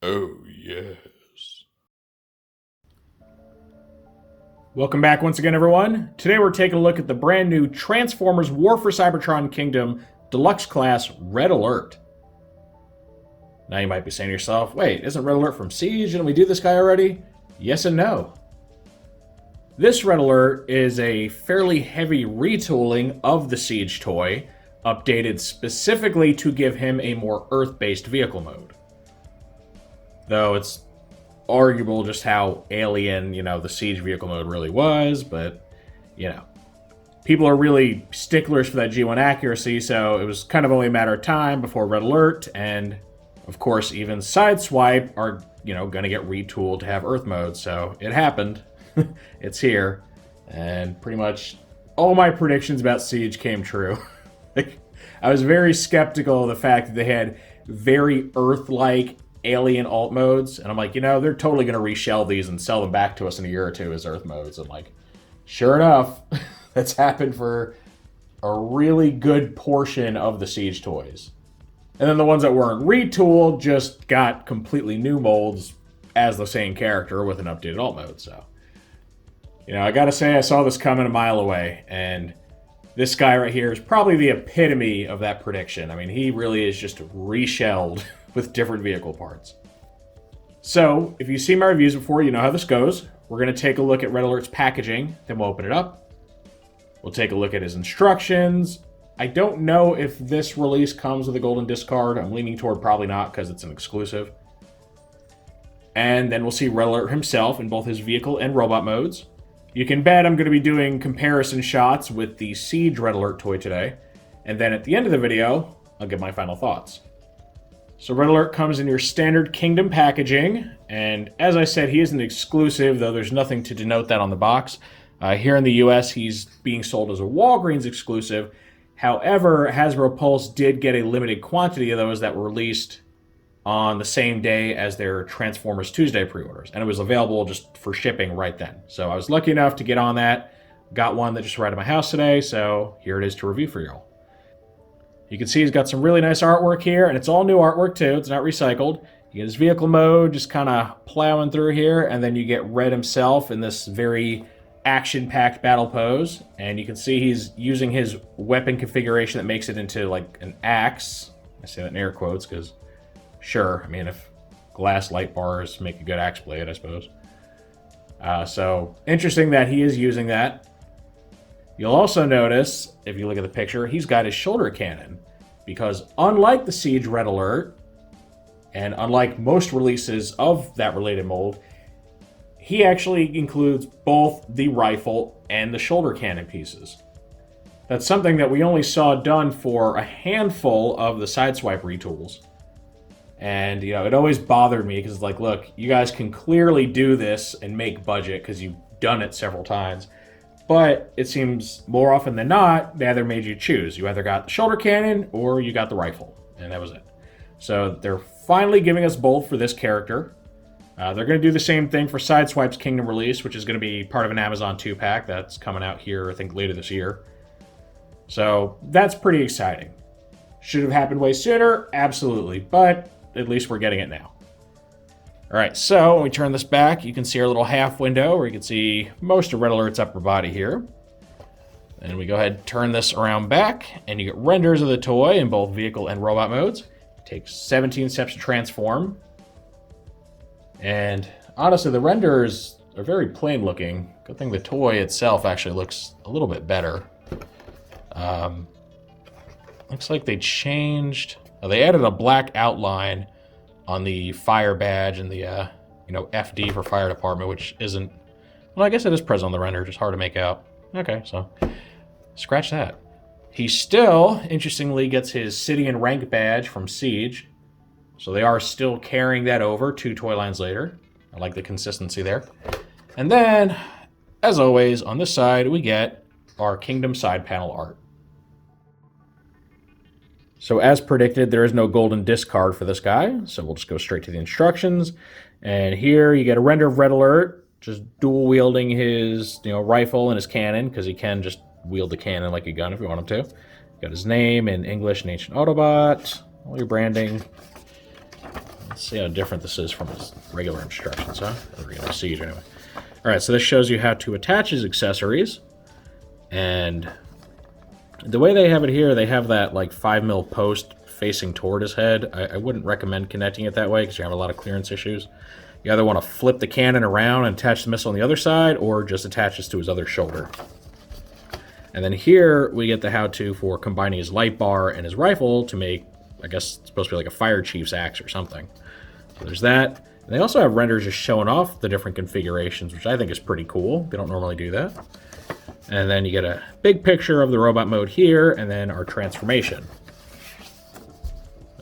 Oh, yes. Welcome back once again, everyone. Today we're taking a look at the brand new Transformers War for Cybertron Kingdom Deluxe Class Red Alert. Now you might be saying to yourself, wait, isn't Red Alert from Siege? Didn't we do this guy already? Yes and no. This Red Alert is a fairly heavy retooling of the Siege toy, updated specifically to give him a more Earth-based vehicle mode. Though it's arguable just how alien, the Siege vehicle mode really was, but, people are really sticklers for that G1 accuracy, so it was kind of only a matter of time before Red Alert, and, of course, even Sideswipe are, going to get retooled to have Earth mode, so it happened. It's here, and pretty much all my predictions about Siege came true. I was very skeptical of the fact that they had very Earth-like alien alt modes, and I'm like, they're totally going to reshell these and sell them back to us in a year or two as Earth modes. And sure enough, that's happened for a really good portion of the Siege toys. And then the ones that weren't retooled just got completely new molds as the same character with an updated alt mode. So, I gotta say, I saw this coming a mile away, and this guy right here is probably the epitome of that prediction. I mean, he really is just reshelled with different vehicle parts. So, if you've seen my reviews before, you know how this goes. We're going to take a look at Red Alert's packaging, then we'll open it up. We'll take a look at his instructions. I don't know if this release comes with a golden disc card. I'm leaning toward probably not because it's an exclusive. And then we'll see Red Alert himself in both his vehicle and robot modes. You can bet I'm going to be doing comparison shots with the Siege Red Alert toy today. And then at the end of the video, I'll give my final thoughts. So Red Alert comes in your standard Kingdom packaging, and as I said, he is an exclusive, though there's nothing to denote that on the box. Here in the US, he's being sold as a Walgreens exclusive. However, Hasbro Pulse did get a limited quantity of those that were released on the same day as their Transformers Tuesday pre-orders, and it was available just for shipping right then. So I was lucky enough to get on that, got one that just arrived at my house today, so here it is to review for y'all. You can see he's got some really nice artwork here, and it's all new artwork too, it's not recycled. You get his vehicle mode just kind of plowing through here, and then you get Red himself in this very action-packed battle pose, and you can see he's using his weapon configuration that makes it into like an axe. I say that in air quotes because, sure, I mean, if glass light bars make a good axe blade, I suppose. So, interesting that he is using that. You'll also notice, if you look at the picture, he's got his shoulder cannon. Because unlike the Siege Red Alert, and unlike most releases of that related mold, he actually includes both the rifle and the shoulder cannon pieces. That's something that we only saw done for a handful of the Sideswipe retools. And, it always bothered me because it's like, look, you guys can clearly do this and make budget because you've done it several times. But it seems more often than not, they either made you choose. You either got the shoulder cannon or you got the rifle. And that was it. So they're finally giving us both for this character. They're going to do the same thing for Sideswipe's Kingdom release, which is going to be part of an Amazon 2-pack that's coming out here, I think, later this year. So that's pretty exciting. Should have happened way sooner? Absolutely. But at least we're getting it now. All right, so when we turn this back, you can see our little half window where you can see most of Red Alert's upper body here. And we go ahead and turn this around back, and you get renders of the toy in both vehicle and robot modes. It takes 17 steps to transform. And honestly, the renders are very plain looking. Good thing the toy itself actually looks a little bit better. Looks like they changed... they added a black outline on the fire badge and the, FD for fire department, which isn't... Well, I guess it is present on the render, just hard to make out. Okay, so scratch that. He still, interestingly, gets his city and rank badge from Siege. So they are still carrying that over 2 toy lines later. I like the consistency there. And then, as always, on this side, we get our Kingdom side panel art. So as predicted, there is no golden disc card for this guy, so we'll just go straight to the instructions. And here you get a render of Red Alert, just dual wielding his rifle and his cannon, because he can just wield the cannon like a gun if you want him to. Got his name in English and Ancient Autobot, all your branding. Let's see how different this is from his regular instructions, huh? Or, Siege, anyway. All right, so this shows you how to attach his accessories. And the way they have it here, they have that, like, 5mm post facing toward his head. I wouldn't recommend connecting it that way because you have a lot of clearance issues. You either want to flip the cannon around and attach the missile on the other side, or just attach this to his other shoulder. And then here, we get the how-to for combining his light bar and his rifle to make, I guess it's supposed to be like a fire chief's axe or something. So there's that. And they also have renders just showing off the different configurations, which I think is pretty cool. They don't normally do that. And then you get a big picture of the robot mode here, and then our transformation.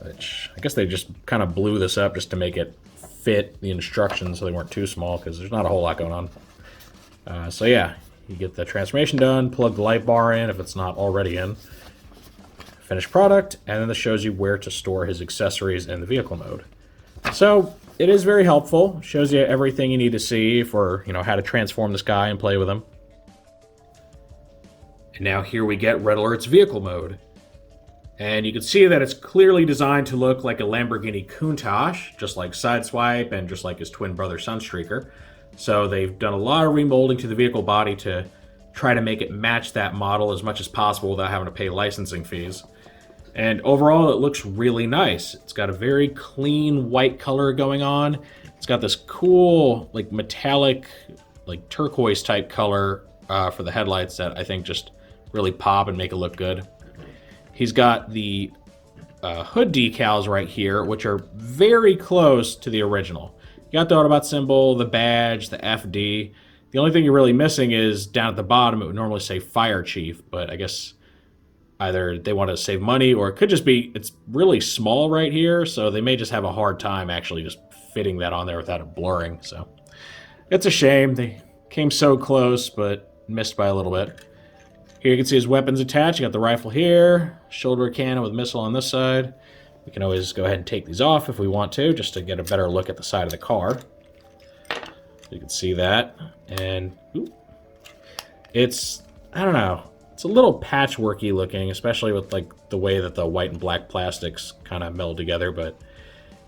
Which, I guess they just kind of blew this up just to make it fit the instructions so they weren't too small, because there's not a whole lot going on. So yeah, you get the transformation done, plug the light bar in if it's not already in. Finished product, and then this shows you where to store his accessories in the vehicle mode. So it is very helpful. Shows you everything you need to see for, how to transform this guy and play with him. And now here we get Red Alert's vehicle mode. And you can see that it's clearly designed to look like a Lamborghini Countach, just like Sideswipe and just like his twin brother Sunstreaker. So they've done a lot of remolding to the vehicle body to try to make it match that model as much as possible without having to pay licensing fees. And overall, it looks really nice. It's got a very clean white color going on. It's got this cool, like metallic, like turquoise type color for the headlights that I think just really pop and make it look good. He's got the hood decals right here, which are very close to the original. You got the Autobot symbol, the badge, the FD. The only thing you're really missing is down at the bottom, it would normally say Fire Chief, but I guess either they want to save money or it could just be, it's really small right here, so they may just have a hard time actually just fitting that on there without it blurring. So it's a shame. They came so close, but missed by a little bit. Here you can see his weapons attached. You got the rifle here, shoulder cannon with missile on this side. We can always go ahead and take these off if we want to, just to get a better look at the side of the car. You can see that. And it's, I don't know, it's a little patchworky looking, especially with like the way that the white and black plastics kind of meld together, but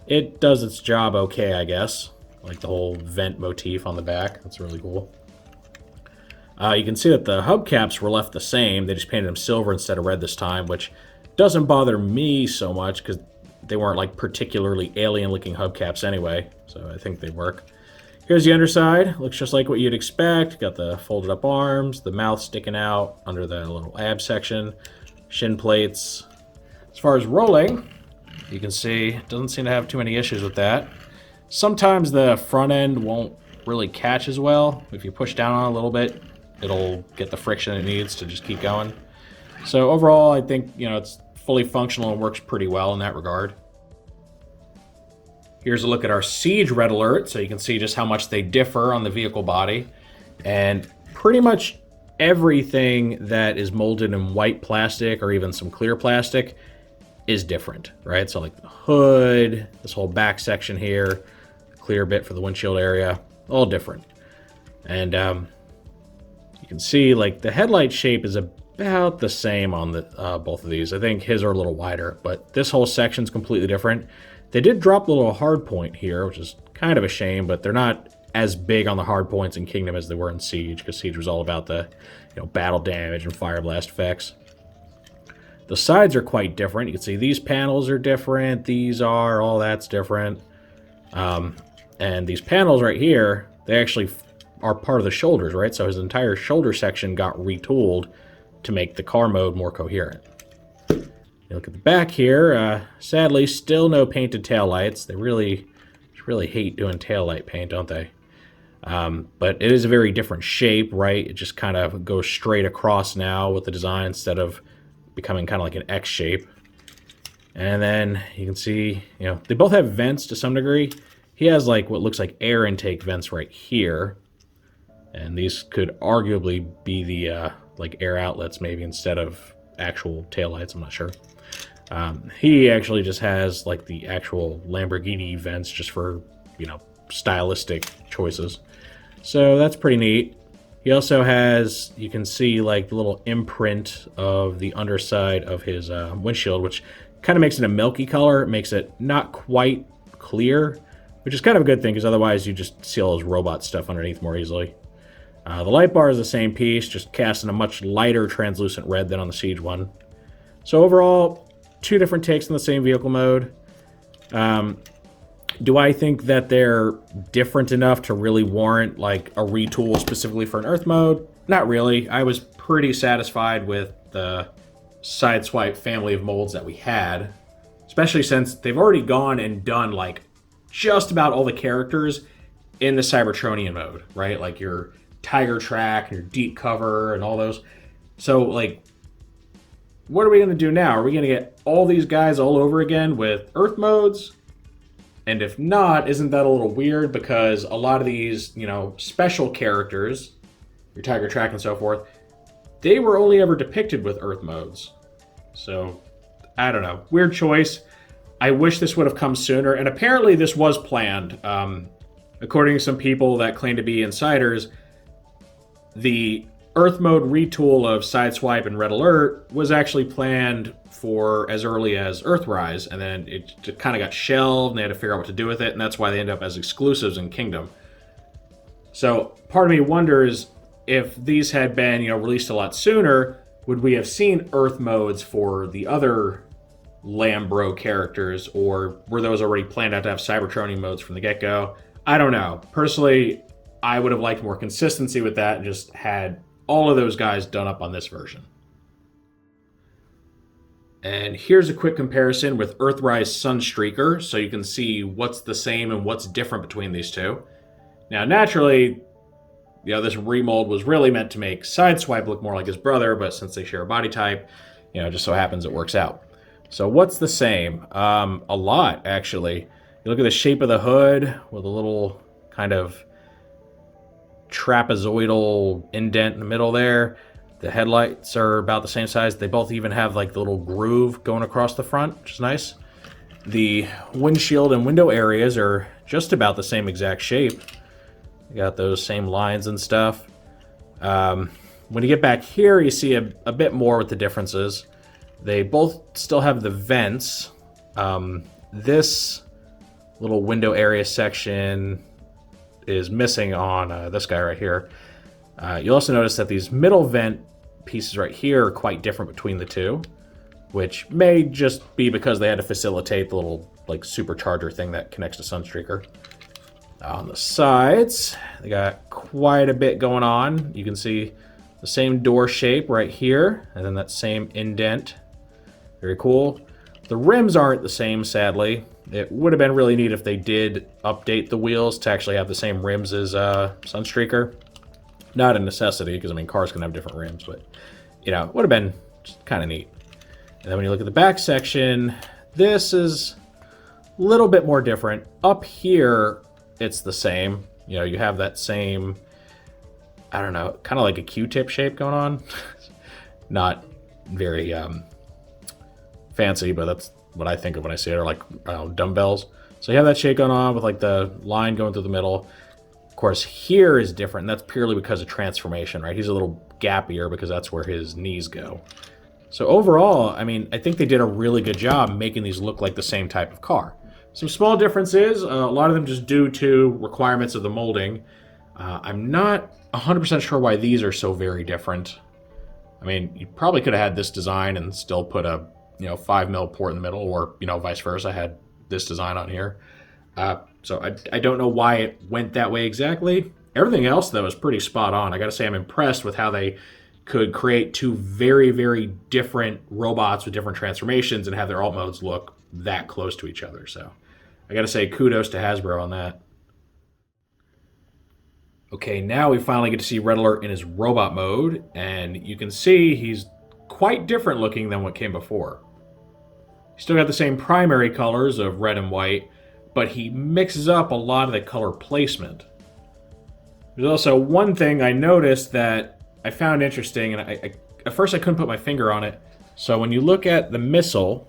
it does its job okay, I guess. Like the whole vent motif on the back. That's really cool. You can see that the hubcaps were left the same. They just painted them silver instead of red this time, which doesn't bother me so much because they weren't like particularly alien-looking hubcaps anyway, so I think they work. Here's the underside. Looks just like what you'd expect. Got the folded up arms, the mouth sticking out under the little ab section, shin plates. As far as rolling, you can see it doesn't seem to have too many issues with that. Sometimes the front end won't really catch as well. If you push down on it a little bit, it'll get the friction it needs to just keep going. So overall, I think, it's fully functional and works pretty well in that regard. Here's a look at our Siege Red Alert, so you can see just how much they differ on the vehicle body. And pretty much everything that is molded in white plastic or even some clear plastic is different, right? So like the hood, this whole back section here, clear bit for the windshield area, all different. And you can see like the headlight shape is about the same on the both of these. I think his are a little wider, but this whole section's completely different. They did drop the little hard point here, which is kind of a shame, but they're not as big on the hard points in Kingdom as they were in Siege, because Siege was all about the battle damage and fire blast effects. The sides are quite different. You can see these panels are different, these are, all that's different. And these panels right here, they actually are part of the shoulders, right? So his entire shoulder section got retooled to make the car mode more coherent. You look at the back here, sadly still no painted taillights. They really hate doing taillight paint, don't they? But it is a very different shape, right? It just kind of goes straight across now with the design instead of becoming kind of like an X shape. And then you can see, they both have vents to some degree. He has like what looks like air intake vents right here. And these could arguably be the like air outlets maybe instead of actual taillights, I'm not sure. He actually just has like the actual Lamborghini vents just for, stylistic choices. So that's pretty neat. He also has, you can see like the little imprint of the underside of his windshield, which kind of makes it a milky color. It makes it not quite clear, which is kind of a good thing because otherwise you just see all those robot stuff underneath more easily. The light bar is the same piece, just cast in a much lighter translucent red than on the Siege one. So overall, two different takes on the same vehicle mode. Do I think that they're different enough to really warrant like a retool specifically for an Earth mode? Not really. I was pretty satisfied with the Sideswipe family of molds that we had, especially since they've already gone and done like just about all the characters in the Cybertronian mode, right? Like your Tiger Track and your Deep Cover and all those. So like, what are we going to do now? Are we going to get all these guys all over again with Earth modes? And if not, isn't that a little weird? Because a lot of these, you know, special characters, your Tiger Track and so forth, they were only ever depicted with Earth modes. So, I don't know. Weird choice. I wish this would have come sooner. And apparently this was planned. According to some people that claim to be insiders, the Earth mode retool of Sideswipe and Red Alert was actually planned for as early as Earthrise, and then it kind of got shelved, and they had to figure out what to do with it, and that's why they end up as exclusives in Kingdom. So part of me wonders if these had been, you know, released a lot sooner, would we have seen Earth modes for the other Lambro characters, or were those already planned out to have Cybertronian modes from the get-go? I don't know. Personally, I would have liked more consistency with that and just had all of those guys done up on this version. And here's a quick comparison with Earthrise Sunstreaker, so you can see what's the same and what's different between these two. Now, naturally, you know, this remold was really meant to make Sideswipe look more like his brother, but since they share a body type, you know, it just so happens it works out. So what's the same? A lot, actually. You look at the shape of the hood with a little kind of trapezoidal indent in the middle there. The headlights are about the same size. They both even have like the little groove going across the front, which is nice. The windshield and window areas are just about the same exact shape. You got those same lines and stuff. When you get back here, you see a bit more with the differences. They both still have the vents. This little window area section is missing on this guy right here. You'll also notice that these middle vent pieces right here are quite different between the two, which may just be because they had to facilitate the little like supercharger thing that connects to Sunstreaker. On the sides, they got quite a bit going on. You can see the same door shape right here, and then that same indent. Very cool. The rims aren't the same, sadly. It would have been really neat if they did update the wheels to actually have the same rims as Sunstreaker. Not a necessity, because I mean, cars can have different rims, but you know, it would have been kind of neat. And then when you look at the back section, this is a little bit more different. Up here, it's the same. You know, you have that same, I don't know, kind of like a Q-tip shape going on. Not very fancy, but that's what I think of when I see it, or like, I don't know, dumbbells. So you have that shape going on with like the line going through the middle. Of course, here is different. That's purely because of transformation, right? He's a little gappier because that's where his knees go. So overall, I mean, I think they did a really good job making these look like the same type of car. Some small differences, a lot of them just due to requirements of the molding. I'm not 100% sure why these are so very different. I mean, you probably could have had this design and still put a, you know, 5mm port in the middle, or, you know, vice versa. I had this design on here. So I don't know why it went that way exactly. Everything else, though, is pretty spot on. I gotta say, I'm impressed with how they could create two very, very different robots with different transformations and have their alt modes look that close to each other. So I gotta say, kudos to Hasbro on that. Okay, now we finally get to see Red Alert in his robot mode, and you can see he's quite different looking than what came before. He's still got the same primary colors of red and white, but he mixes up a lot of the color placement. There's also one thing I noticed that I found interesting, and at first I couldn't put my finger on it. So when you look at the missile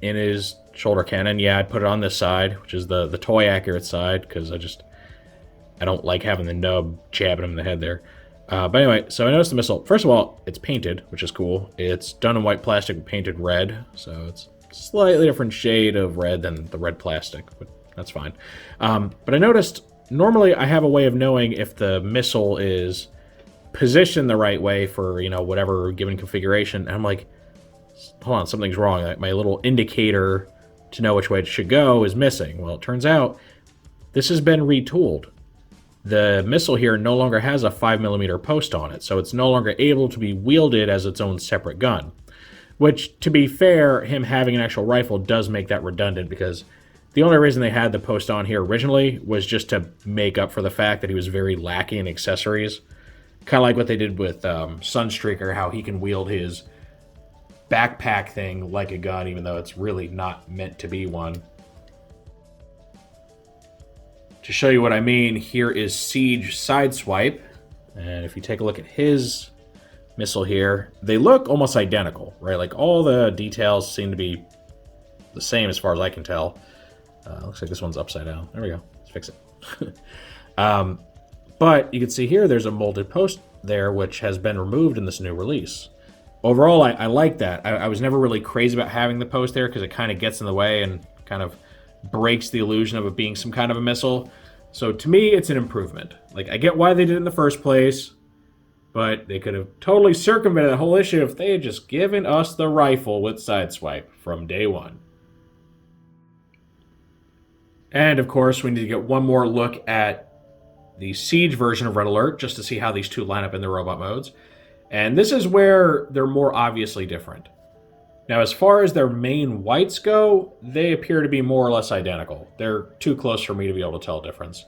in his shoulder cannon, yeah, I put it on this side, which is the toy accurate side, because I don't like having the nub jabbing him in the head there. But anyway, so I noticed the missile. First of all, it's painted, which is cool. It's done in white plastic and painted red, so it's a slightly different shade of red than the red plastic, but That's fine. But I noticed, normally I have a way of knowing if the missile is positioned the right way for, whatever given configuration. And I'm like, hold on, something's wrong. Like, my little indicator to know which way it should go is missing. Well, it turns out this has been retooled. The missile here no longer has a 5mm post on it, so it's no longer able to be wielded as its own separate gun. Which, to be fair, him having an actual rifle does make that redundant, because the only reason they had the post on here originally was just to make up for the fact that he was very lacking in accessories. Kind of like what they did with Sunstreaker, how he can wield his backpack thing like a gun, even though it's really not meant to be one. To show you what I mean, here is Siege Sideswipe. And if you take a look at his missile here, they look almost identical, right? Like, all the details seem to be the same as far as I can tell. Looks like this one's upside down. There we go. Let's fix it. But you can see here there's a molded post there, which has been removed in this new release. Overall, I like that. I was never really crazy about having the post there because it kind of gets in the way and kind of breaks the illusion of it being some kind of a missile. So to me, it's an improvement. Like, I get why they did it in the first place, but they could have totally circumvented the whole issue if they had just given us the rifle with Sideswipe from day one. And of course, we need to get one more look at the Siege version of Red Alert just to see how these two line up in the robot modes. And this is where they're more obviously different. Now, as far as their main whites go, they appear to be more or less identical. They're too close for me to be able to tell a difference.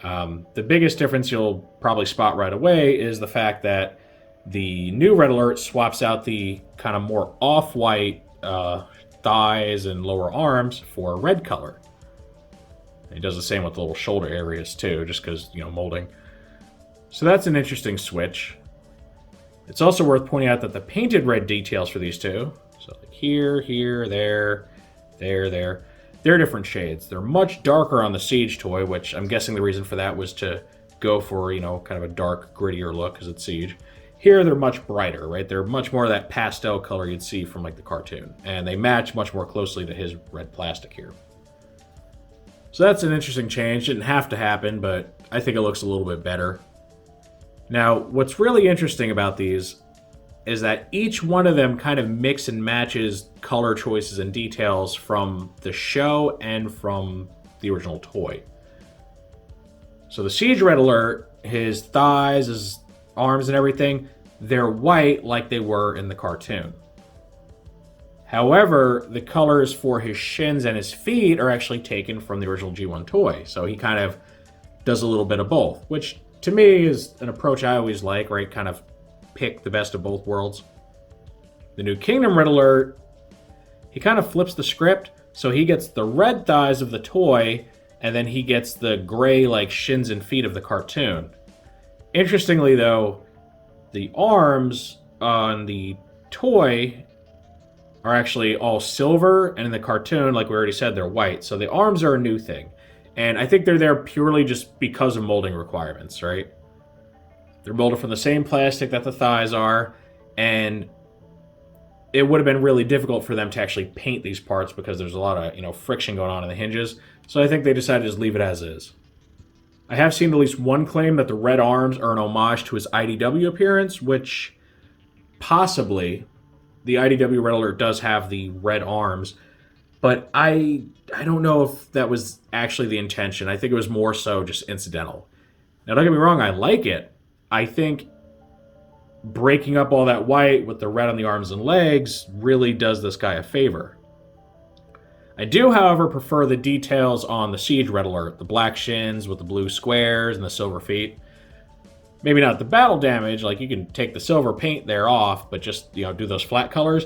The biggest difference you'll probably spot right away is the fact that the new Red Alert swaps out the kind of more off-white thighs and lower arms for red color. He does the same with the little shoulder areas too, just because, molding. So that's an interesting switch. It's also worth pointing out that the painted red details for these two, so like here, there, they're different shades. They're much darker on the Siege toy, which I'm guessing the reason for that was to go for, kind of a dark, grittier look because it's Siege. Here, they're much brighter, right? They're much more of that pastel color you'd see from, like, the cartoon. And they match much more closely to his red plastic here. So that's an interesting change. Didn't have to happen, but I think it looks a little bit better. Now, what's really interesting about these is that each one of them kind of mix and matches color choices and details from the show and from the original toy. So the Siege Red Alert, his thighs, his arms and everything, they're white like they were in the cartoon. However, the colors for his shins and his feet are actually taken from the original G1 toy. So he kind of does a little bit of both, which to me is an approach I always like, right? Kind of pick the best of both worlds. The new Kingdom Red Alert, he kind of flips the script, so he gets the red thighs of the toy, and then he gets the gray, like, shins and feet of the cartoon. Interestingly, though, the arms on the toy are actually all silver, and in the cartoon, like we already said, they're white. So the arms are a new thing. And I think they're there purely just because of molding requirements, right? They're molded from the same plastic that the thighs are, and it would have been really difficult for them to actually paint these parts because there's a lot of, friction going on in the hinges. So I think they decided to just leave it as is. I have seen at least one claim that the red arms are an homage to his IDW appearance, which possibly the IDW Red Alert does have the red arms, but I don't know if that was actually the intention. I think it was more so just incidental. Now, don't get me wrong, I like it. I think breaking up all that white with the red on the arms and legs really does this guy a favor. I do, however, prefer the details on the Siege Red Alert, the black shins with the blue squares and the silver feet. Maybe not the battle damage, like you can take the silver paint there off, but just, do those flat colors.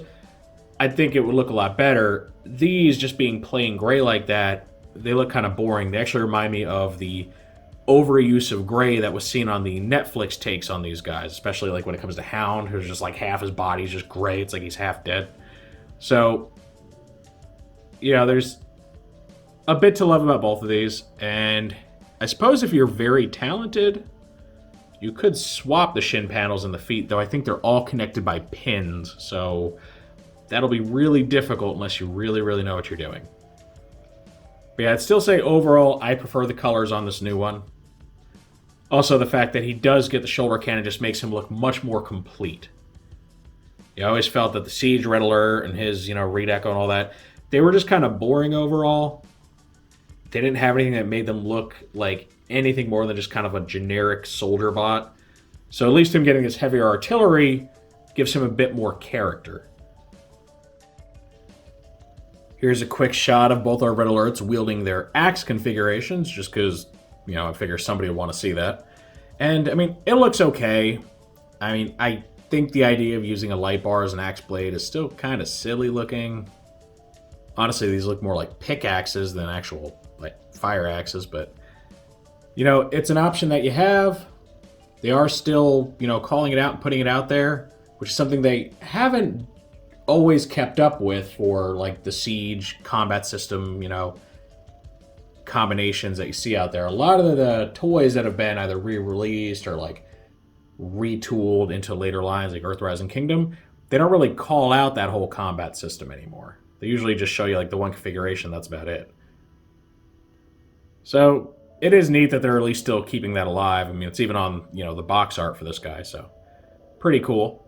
I think it would look a lot better. These just being plain gray like that, they look kind of boring. They actually remind me of the overuse of gray that was seen on the Netflix takes on these guys, especially like when it comes to Hound, who's just like half his body's just gray. It's like he's half dead. So, there's a bit to love about both of these. And I suppose if you're very talented, you could swap the shin panels and the feet, though I think they're all connected by pins. So that'll be really difficult unless you really, really know what you're doing. But yeah, I'd still say overall, I prefer the colors on this new one. Also, the fact that he does get the shoulder cannon just makes him look much more complete. I always felt that the Siege Red Alert and his, redeco and all that, they were just kind of boring overall. They didn't have anything that made them look like anything more than just kind of a generic soldier bot. So at least him getting this heavier artillery gives him a bit more character. Here's a quick shot of both our Red Alerts wielding their axe configurations, just because, I figure somebody would want to see that. And, it looks okay. I think the idea of using a light bar as an axe blade is still kind of silly looking. Honestly, these look more like pickaxes than actual, fire axes, but, it's an option that you have. They are still, calling it out and putting it out there, which is something they haven't always kept up with for, the Siege combat system, combinations that you see out there. A lot of the toys that have been either re-released or, retooled into later lines, like Earthrise and Kingdom, they don't really call out that whole combat system anymore. They usually just show you, the one configuration, that's about it. So it is neat that they're at least still keeping that alive. It's even on, the box art for this guy, so pretty cool.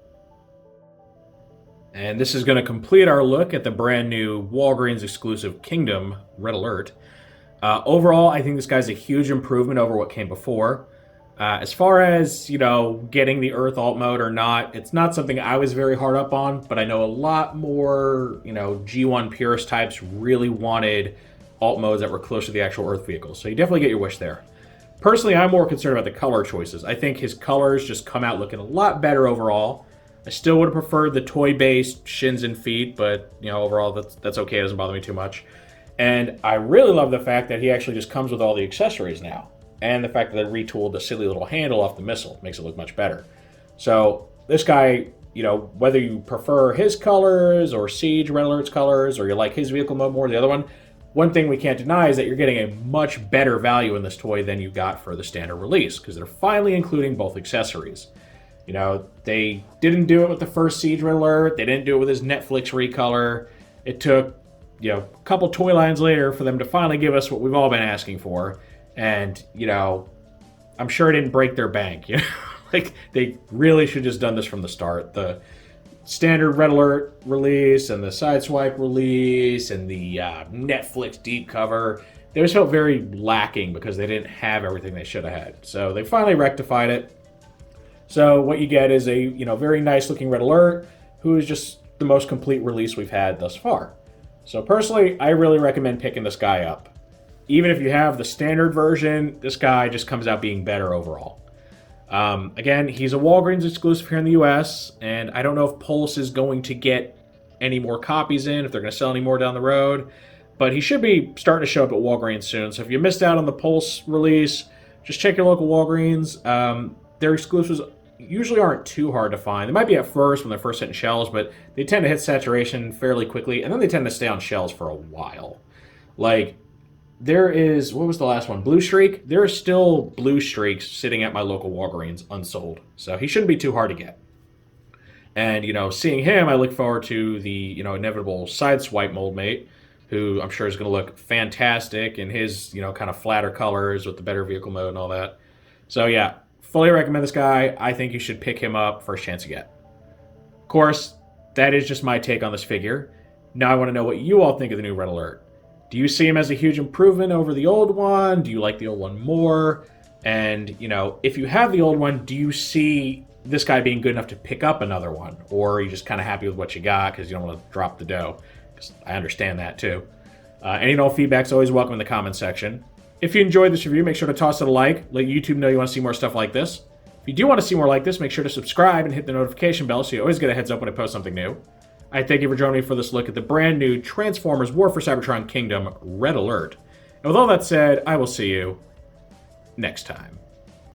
And this is going to complete our look at the brand new Walgreens exclusive Kingdom Red Alert. Overall, I think this guy's a huge improvement over what came before. As far as, getting the Earth alt mode or not, it's not something I was very hard up on, but I know a lot more, G1 purist types really wanted alt modes that were close to the actual Earth vehicles. So you definitely get your wish there. Personally, I'm more concerned about the color choices. I think his colors just come out looking a lot better overall. I still would have preferred the toy-based shins and feet, but, overall, that's okay. It doesn't bother me too much. And I really love the fact that he actually just comes with all the accessories now. And the fact that they retooled the silly little handle off the missile makes it look much better. So this guy, whether you prefer his colors or Siege Red Alert's colors, or you like his vehicle mode more than the other one thing we can't deny is that you're getting a much better value in this toy than you got for the standard release, because they're finally including both accessories. They didn't do it with the first Siege Red Alert. They didn't do it with his Netflix recolor. It took, a couple toy lines later for them to finally give us what we've all been asking for. And, I'm sure it didn't break their bank. They really should have just done this from the start. The standard Red Alert release and the Sideswipe release and the Netflix deep cover, they just felt very lacking because they didn't have everything they should have had. So they finally rectified it. So what you get is a very nice looking Red Alert, who is just the most complete release we've had thus far. So personally, I really recommend picking this guy up. Even if you have the standard version, this guy just comes out being better overall. Again, he's a Walgreens exclusive here in the US, and I don't know if Pulse is going to get any more copies in, if they're going to sell any more down the road, but he should be starting to show up at Walgreens soon. So if you missed out on the Pulse release, just check your local Walgreens. Their exclusives usually aren't too hard to find. They might be at first when they're first hitting shelves, but they tend to hit saturation fairly quickly, and then they tend to stay on shelves for a while. There is, what was the last one? Blue Streak? There are still Blue Streaks sitting at my local Walgreens unsold. So he shouldn't be too hard to get. And, seeing him, I look forward to the, inevitable Sideswipe mold mate, who I'm sure is going to look fantastic in his, kind of flatter colors with the better vehicle mode and all that. So yeah, fully recommend this guy. I think you should pick him up first chance you get. Of course, that is just my take on this figure. Now I want to know what you all think of the new Red Alert. Do you see him as a huge improvement over the old one? Do you like the old one more? And, if you have the old one, do you see this guy being good enough to pick up another one? Or are you just kind of happy with what you got because you don't want to drop the dough? Because I understand that too. Any and all feedback's always welcome in the comments section. If you enjoyed this review, make sure to toss it a like. Let YouTube know you want to see more stuff like this. If you do want to see more like this, make sure to subscribe and hit the notification bell so you always get a heads up when I post something new. I thank you for joining me for this look at the brand new Transformers War for Cybertron Kingdom Red Alert. And with all that said, I will see you next time.